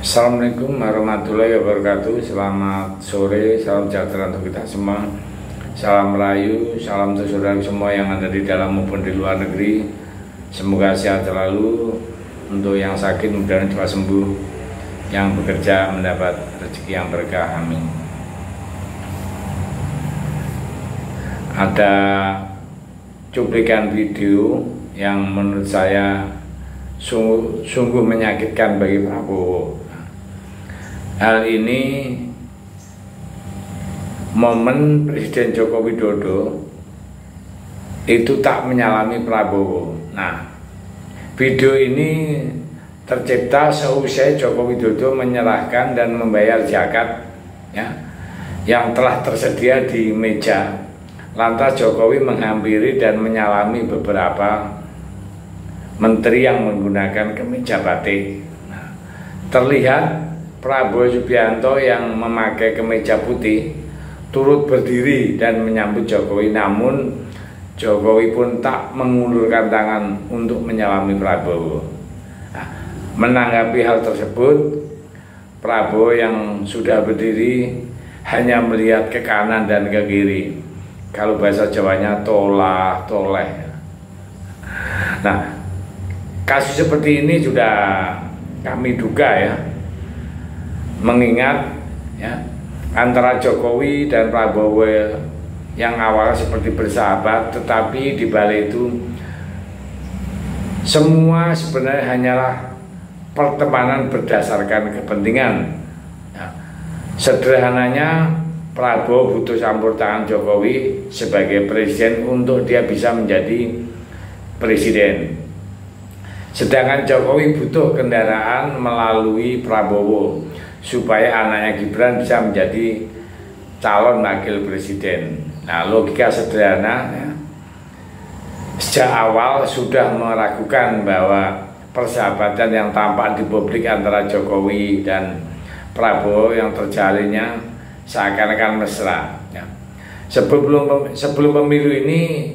Assalamualaikum warahmatullahi wabarakatuh. Selamat sore, salam sejahtera untuk kita semua. Salam Melayu, salam untuk saudara semua yang ada di dalam maupun di luar negeri. Semoga sehat selalu. Untuk yang sakit mudah-mudahan cepat sembuh. Yang bekerja mendapat rezeki yang berkah, amin. Ada cuplikan video yang menurut saya sungguh menyakitkan bagi Prabowo. Hal ini momen Presiden Joko Widodo itu tak menyalami Prabowo. Nah, video ini tercipta seusai Joko Widodo menyerahkan dan membayar zakat yang telah tersedia di meja. Lantas Jokowi menghampiri dan menyalami beberapa menteri yang menggunakan kemeja batik. Nah, terlihat Prabowo Subianto yang memakai kemeja putih turut berdiri dan menyambut Jokowi, namun Jokowi pun tak mengulurkan tangan untuk menyalami Prabowo. Nah, menanggapi hal tersebut, Prabowo yang sudah berdiri hanya melihat ke kanan dan ke kiri. Kalau bahasa Jawanya tolah toleh. Nah, kasus seperti ini sudah kami duga ya, mengingat antara Jokowi dan Prabowo yang awalnya seperti bersahabat, tetapi di balik itu semua sebenarnya hanyalah pertemanan berdasarkan kepentingan. Sederhananya, Prabowo butuh campur tangan Jokowi sebagai presiden untuk dia bisa menjadi presiden. Sedangkan Jokowi butuh kendaraan melalui Prabowo supaya anaknya Gibran bisa menjadi calon wakil presiden. Nah, logika sederhana sejak awal sudah meragukan bahwa persahabatan yang tampak di publik antara Jokowi dan Prabowo yang terjalinnya seakan-akan mesra. Sebelum pemilu ini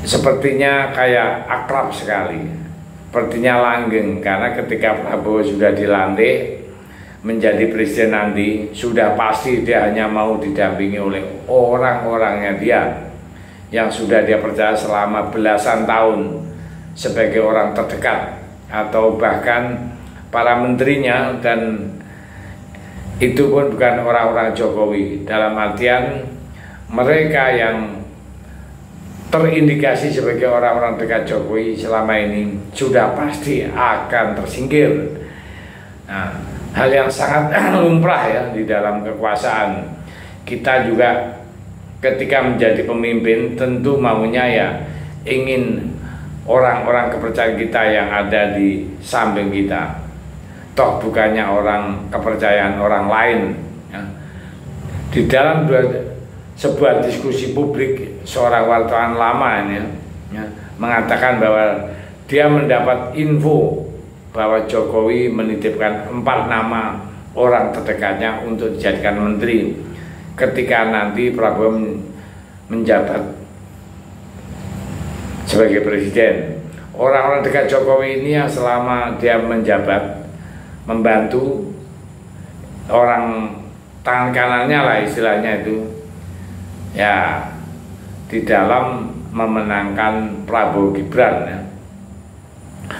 sepertinya kayak akrab sekali, sepertinya langgeng, karena ketika Prabowo sudah dilantik menjadi presiden nanti, sudah pasti dia hanya mau didampingi oleh orang-orangnya dia yang sudah dia percaya selama belasan tahun sebagai orang terdekat, atau bahkan para menterinya, dan itu pun bukan orang-orang Jokowi, dalam artian mereka yang terindikasi sebagai orang-orang dekat Jokowi selama ini sudah pasti akan tersingkir. Nah, hal yang sangat lumrah ya di dalam kekuasaan. Kita juga ketika menjadi pemimpin tentu maunya ya ingin orang-orang kepercayaan kita yang ada di samping kita. Toh bukannya orang kepercayaan orang lain ya. Di dalam sebuah diskusi publik, seorang wartawan lama ini mengatakan bahwa dia mendapat info bahwa Jokowi menitipkan 4 nama orang terdekatnya untuk dijadikan menteri ketika nanti Prabowo menjabat sebagai presiden. Orang-orang dekat Jokowi ini yang selama dia menjabat membantu orang tangan kanannya lah istilahnya itu ya di dalam memenangkan Prabowo Gibran ya,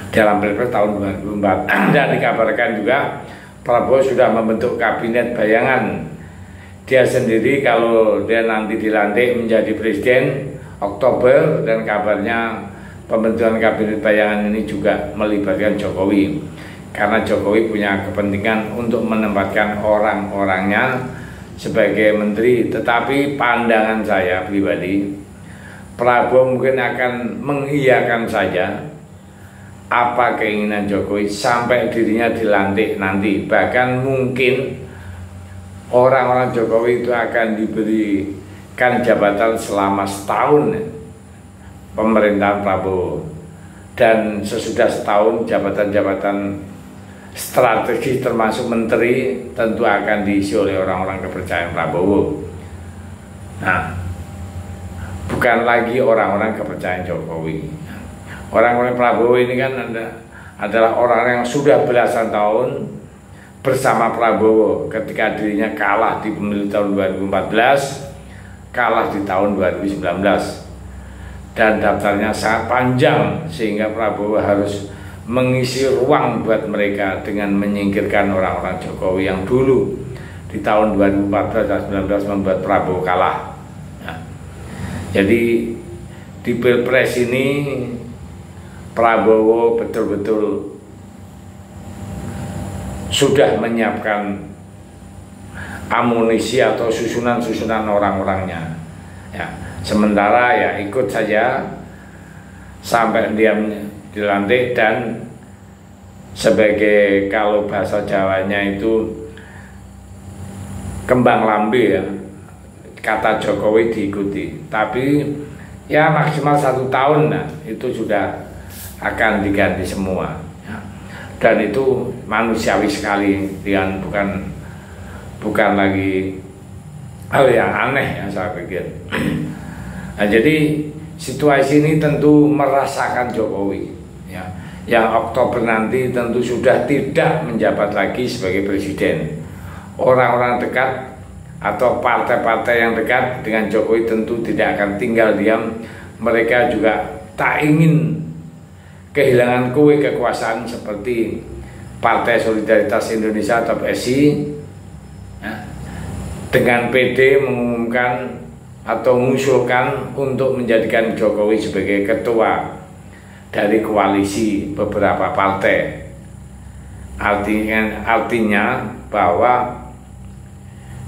dalam Pilpres tahun 2004. Dan dikabarkan juga Prabowo sudah membentuk kabinet bayangan dia sendiri kalau dia nanti dilantik menjadi presiden Oktober, dan kabarnya pembentukan kabinet bayangan ini juga melibatkan Jokowi. Karena Jokowi punya kepentingan untuk menempatkan orang-orangnya sebagai menteri. Tetapi pandangan saya pribadi, Prabowo mungkin akan mengiyakan saja apa keinginan Jokowi sampai dirinya dilantik nanti. Bahkan mungkin orang-orang Jokowi itu akan diberikan jabatan selama setahun pemerintahan Prabowo, dan sesudah setahun jabatan-jabatan strategi termasuk menteri tentu akan diisi oleh orang-orang kepercayaan Prabowo. Nah, bukan lagi orang-orang kepercayaan Jokowi. Orang-orang Prabowo ini kan adalah orang yang sudah belasan tahun bersama Prabowo ketika dirinya kalah di pemilu tahun 2014, kalah di tahun 2019, dan daftarnya sangat panjang sehingga Prabowo harus mengisi ruang buat mereka dengan menyingkirkan orang-orang Jokowi yang dulu di tahun 2014 dan 2019 membuat Prabowo kalah. Nah, jadi di Pilpres ini Prabowo betul-betul sudah menyiapkan amunisi atau susunan-susunan orang-orangnya. Ya, sementara ya ikut saja sampai dia dilantik, dan sebagai kalau bahasa Jawanya itu kembang lambe ya, kata Jokowi diikuti, tapi ya maksimal 1 tahun nah itu sudah akan diganti semua ya. Dan itu manusiawi sekali, dan bukan lagi hal yang aneh ya saya pikir. Nah, jadi situasi ini tentu merasakan Jokowi ya, yang Oktober nanti tentu sudah tidak menjabat lagi sebagai presiden. Orang-orang dekat atau partai-partai yang dekat dengan Jokowi tentu tidak akan tinggal diam. Mereka juga tak ingin kehilangan kue kekuasaan seperti Partai Solidaritas Indonesia atau PSI ya, dengan PD mengumumkan atau mengusulkan untuk menjadikan Jokowi sebagai ketua dari koalisi beberapa partai. Artinya bahwa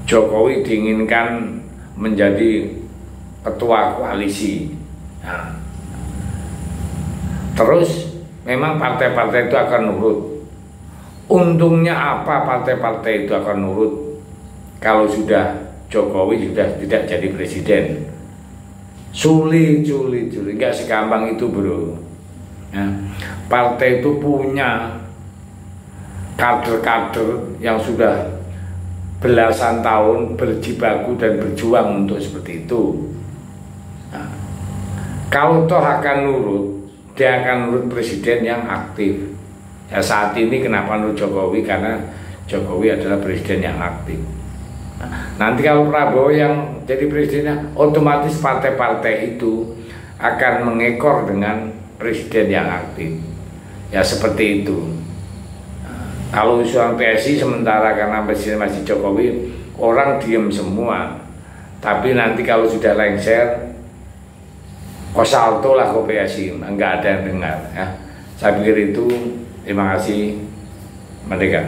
Jokowi diinginkan menjadi ketua koalisi. Nah, terus memang partai-partai itu akan nurut. Untungnya apa partai-partai itu akan nurut kalau sudah Jokowi sudah tidak jadi presiden? Sulit, nggak segampang itu bro. Ya, partai itu punya kader-kader yang sudah belasan tahun berjibaku dan berjuang untuk seperti itu. Nah, kalau toh akan nurut, dia akan nurut presiden yang aktif. Ya saat ini kenapa nurut Jokowi? Karena Jokowi adalah presiden yang aktif. Nah, nanti kalau Prabowo yang jadi presidennya, otomatis partai-partai itu akan mengekor dengan presiden yang aktif. Ya seperti itu. Kalau usulan PSI sementara karena presiden masih Jokowi, orang diem semua. Tapi nanti kalau sudah lengser, kosalto lah ke PSI, enggak ada yang dengar ya. Saya pikir itu. Terima kasih. Merdeka.